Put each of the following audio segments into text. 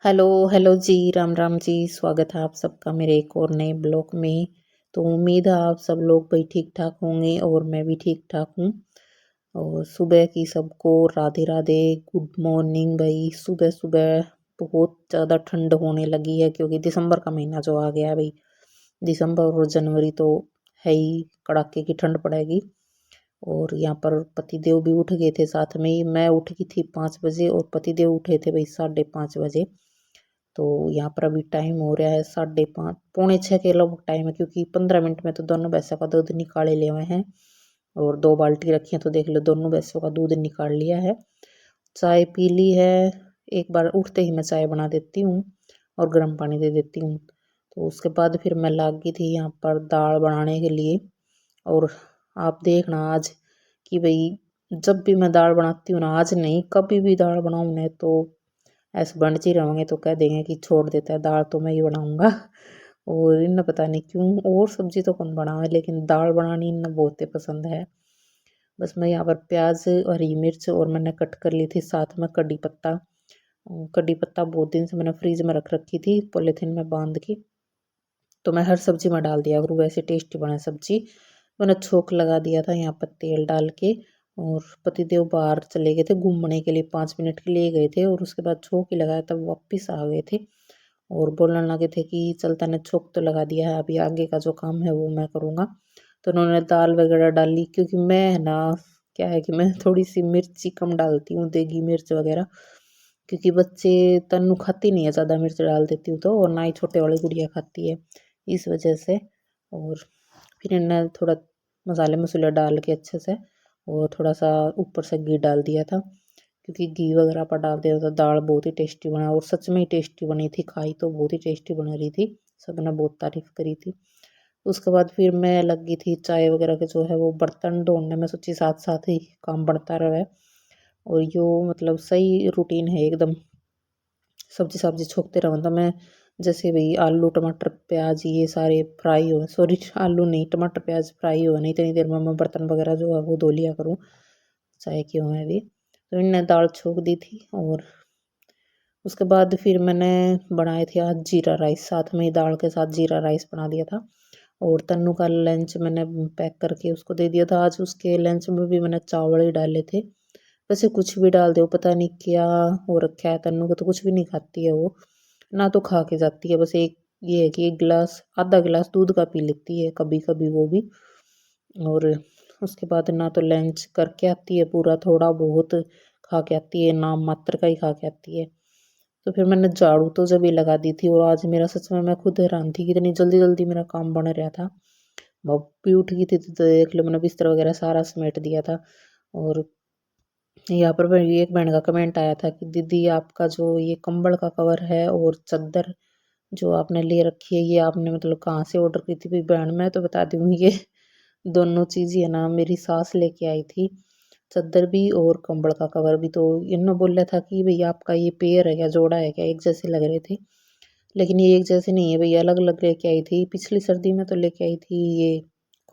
Hello hello जी, राम राम जी। स्वागत है आप सबका मेरे एक और नए ब्लॉग में। तो उम्मीद है आप सब लोग भाई ठीक ठाक होंगे और मैं भी ठीक ठाक हूँ। और सुबह की सबको राधे राधे, गुड मॉर्निंग भाई। सुबह सुबह बहुत ज़्यादा ठंड होने लगी है क्योंकि दिसंबर का महीना जो आ गया है भाई। दिसंबर और जनवरी तो है ही, कड़ाके की ठंड पड़ेगी। और यहाँ पर पतिदेव भी उठ गए थे साथ में ही। मैं उठ गई थी 5 बजे और पतिदेव उठे थे भाई 5:30 बजे। तो यहाँ पर अभी टाइम हो रहा है 5:30, पौने 6 के लगभग टाइम है क्योंकि 15 मिनट में तो दोनों भैंसों का दूध निकाले ले हुए हैं। और 2 बाल्टी रखी है तो देख लो दोनों भैंसों का दूध निकाल लिया है। चाय पी ली है। एक बार उठते ही मैं चाय बना देती हूँ और गर्म पानी दे देती हूँ। तो उसके बाद फिर मैं लग गई थी यहाँ पर दाल बनाने के लिए। और आप देखना आज कि भाई जब भी मैं दाल बनाती हूँ ना, आज नहीं कभी भी दाल बनाऊँ ना, तो ऐसे बंडची रहोगे तो कह देंगे कि छोड़ देता है, दाल तो मैं ही बनाऊंगा। और इन्हें पता नहीं क्यों और सब्जी तो कौन बनावे, लेकिन दाल बनानी इन्हें बहुत ही पसंद है। बस मैं यहाँ पर प्याज, हरी मिर्च और मैंने कट कर ली थी, साथ में कड़ी पत्ता। कड़ी पत्ता बहुत दिन से मैंने फ्रीज में रख रखी थी पॉलीथीन में बांध के। तो मैं हर सब्जी में डाल दिया करूँ, वैसे टेस्टी बने सब्जी। मैंने छोंक लगा दिया था यहाँ पर तेल डाल के। और पतिदेव बाहर चले गए थे घूमने के लिए, 5 मिनट के लिए गए थे और उसके बाद छोंक ही लगाया तब वापस आ गए थे। और बोलने लगे थे कि चलता ने छोंक तो लगा दिया है, अभी आगे का जो काम है वो मैं करूँगा। तो उन्होंने दाल वगैरह डाली क्योंकि मैं ना, क्या है कि मैं थोड़ी सी मिर्ची कम डालती हूँ, देगी मिर्च वगैरह। क्योंकि बच्चे, तन्नू खाती नहीं है, ज़्यादा मिर्च डाल देती हूँ तो, और ना ही छोटे वाली गुड़िया खाती है, इस वजह से। और फिर इन्हें थोड़ा मसाले मसाले डाल के अच्छे से, और थोड़ा सा ऊपर से घी डाल दिया था क्योंकि घी वगैरह पर डाल दिया तो दाल बहुत ही टेस्टी बना, और सच में ही टेस्टी बनी थी। खाई तो बहुत ही टेस्टी बन रही थी, सबने बहुत तारीफ करी थी। उसके बाद फिर मैं लग गई थी चाय वगैरह के जो है वो बर्तन ढूंढने में, सोची साथ साथ ही काम बढ़ता रहे। और यो मतलब सही रूटीन है एकदम। सब्जी सब्जी छोकते रहो तो मैं, जैसे भाई आलू टमाटर प्याज ये सारे फ्राई हो, सॉरी आलू नहीं टमाटर प्याज फ्राई हो, नहीं इतनी देर में मैं बर्तन वगैरह जो है वो धो लिया करूँ, चाय की हो मैं भी। तो इनने दाल छोक दी थी। और उसके बाद फिर मैंने बनाए थे आज जीरा राइस, साथ में ही दाल के साथ जीरा राइस बना दिया था। और तन्नू का लंच मैंने पैक करके उसको दे दिया था। आज उसके लंच में भी मैंने चावल ही डाले थे। वैसे कुछ भी डाल दो, पता नहीं क्या हो रखा है तन्नू को, तो कुछ भी नहीं खाती है वो, ना तो खा के जाती है। बस एक ये है कि एक गिलास आधा गिलास दूध का पी लेती है कभी कभी वो भी। और उसके बाद ना तो लंच करके आती है पूरा, थोड़ा बहुत खा के आती है, नाम मात्र का ही खा के आती है। तो फिर मैंने झाड़ू तो जब ही लगा दी थी। और आज मेरा सच में मैं खुद हैरान थी कि इतनी जल्दी जल्दी मेरा काम बन रहा था। भी उठ गई थी तो देख लो मैंने बिस्तर वगैरह सारा समेट दिया था। और यहाँ पर मेरी एक बहन का कमेंट आया था कि दीदी आपका जो ये कंबल का कवर है और चादर जो आपने ले रखी है, ये आपने मतलब कहाँ से ऑर्डर की थी? भाई बहन मैं तो बता दूँ, ये दोनों चीज़ ही है ना मेरी सास लेके आई थी, चादर भी और कंबल का कवर भी। तो इन्होंने बोला था कि भैया आपका ये पेयर है क्या, जोड़ा है क्या, एक जैसे लग रहे थे। लेकिन ये एक जैसे नहीं है भैया, अलग अलग लेके आई थी। पिछली सर्दी में तो लेके आई थी ये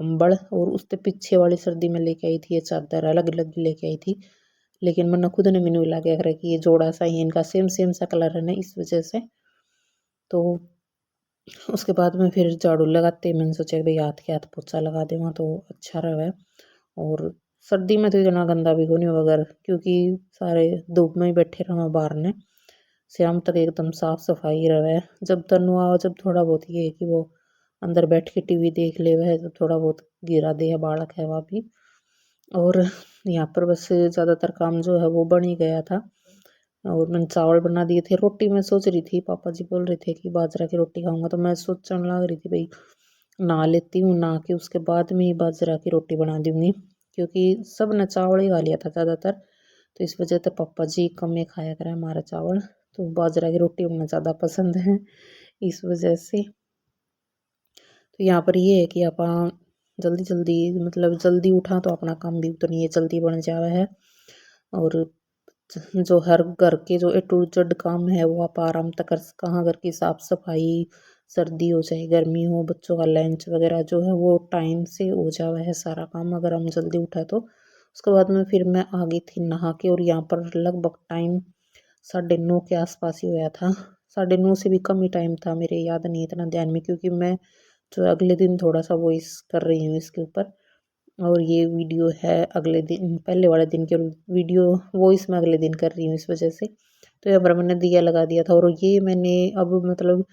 कंबल, और उससे पीछे वाली सर्दी में लेके आई थी ये चादर, अलग अलग लेके आई थी। लेकिन मैंने खुद ने मैंने लगा कर कि ये जोड़ा सा ही है, इनका सेम सेम सा कलर है ना, इस वजह से। तो उसके बाद में फिर झाड़ू लगाते मैंने सोचा कि भाई हाथ के हाथ पोछा लगा देवा तो अच्छा रहे। और सर्दी में तो इतना गंदा भी नहीं होगा घर, क्योंकि सारे धूप में ही बैठे रहो बाहर ने, शाम तक एकदम साफ सफाई रहे। जब तनु आओ, जब थोड़ा बहुत ये है कि वो अंदर बैठ के टीवी देख ले, वह तो थोड़ा बहुत गिरा दे है, बालक है वह भी। और यहाँ पर बस ज़्यादातर काम जो है वो बन ही गया था। और मैंने चावल बना दिए थे। रोटी मैं सोच रही थी, पापा जी बोल रहे थे कि बाजरा की रोटी खाऊंगा, तो मैं सोचने लग रही थी भाई नहा लेती हूँ, नहा के उसके बाद में ही बाजरा की रोटी बना दूंगी, क्योंकि सब ने चावल ही खा लिया था ज़्यादातर। तो इस वजह से पापा जी कम ही खाया करें हमारा चावल, तो बाजरा की रोटी उन्हें ज़्यादा पसंद है, इस वजह से। तो यहाँ पर ये है कि आप जल्दी जल्दी, मतलब जल्दी उठा तो अपना काम भी तो नहीं है जल्दी बन जावा है। और जो हर घर के जो ए टू जेड काम है वो आप आराम तक कर, कहाँ घर की साफ सफाई, सर्दी हो चाहे गर्मी हो, बच्चों का लंच वगैरह जो है वो टाइम से हो जावा है सारा काम, अगर हम जल्दी उठा तो। उसके बाद में फिर मैं आ गई थी नहा के, और यहाँ पर लगभग टाइम 9:30 के आसपास ही हुआ था। 9:30 से भी कम ही टाइम था, मेरे याद नहीं इतना ध्यान में, क्योंकि मैं जो अगले दिन थोड़ा सा वॉइस कर रही हूँ इसके ऊपर, और ये वीडियो है अगले दिन, पहले वाले दिन की, और वीडियो वॉइस मैं अगले दिन कर रही हूँ, इस वजह से। तो यहाँ पर मैंने दिया लगा दिया था, और ये मैंने अब मतलब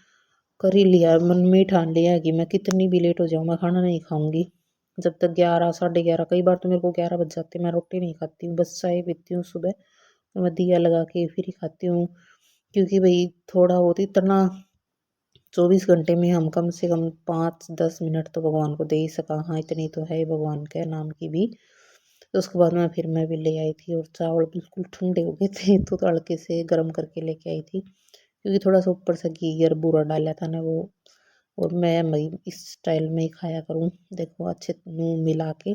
कर ही लिया, मन में ही ठान लिया है कि मैं कितनी भी लेट हो जाऊँ, मैं खाना नहीं खाऊंगी जब तक 11 11:30, कई बार तो मेरे को 11 बज जाते हैं, मैं रोटी नहीं खाती हूँ, बस चाय पीती हूँ सुबह, और मैं दिया लगा के फिर ही खाती हूँ। क्योंकि भाई थोड़ा बहुत इतना 24 घंटे में हम कम से कम 5-10 मिनट तो भगवान को दे ही सका, हाँ इतनी तो है ही भगवान के नाम की भी। तो उसके बाद मैं भी ले आई थी, और चावल बिल्कुल ठंडे हो गए थे तो तड़के से गर्म करके लेके आई थी, क्योंकि थोड़ा सा ऊपर से घी और बूरा डाला था ना वो। और मैं इस स्टाइल में ही खाया करूँ, देखो अच्छे नून मिला के,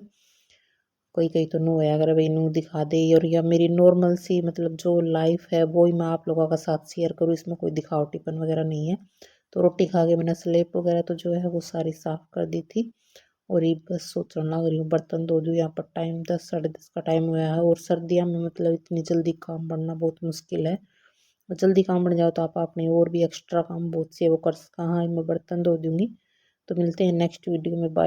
कोई कोई तो नो है, अगर भाई नू दिखा दे, और या मेरी नॉर्मल सी मतलब जो लाइफ है वो ही मैं आप लोगों का साथ शेयर करूँ, इसमें कोई दिखावटीपन वगैरह नहीं है। तो रोटी खा के मैंने स्लेप वगैरह तो जो है वो सारी साफ कर दी थी, और ये बस सोचने लग रही हूँ बर्तन धो दूँ। यहाँ पर टाइम 10 साढ़े 10 का टाइम हुआ है, और सर्दियों में मतलब इतनी जल्दी काम बढ़ना बहुत मुश्किल है, और जल्दी काम बढ़ जाओ तो आप अपने और भी एक्स्ट्रा काम बहुत से वो कर सका। हाँ मैं बर्तन धो दूँगी। तो मिलते हैं नेक्स्ट वीडियो में, बाय।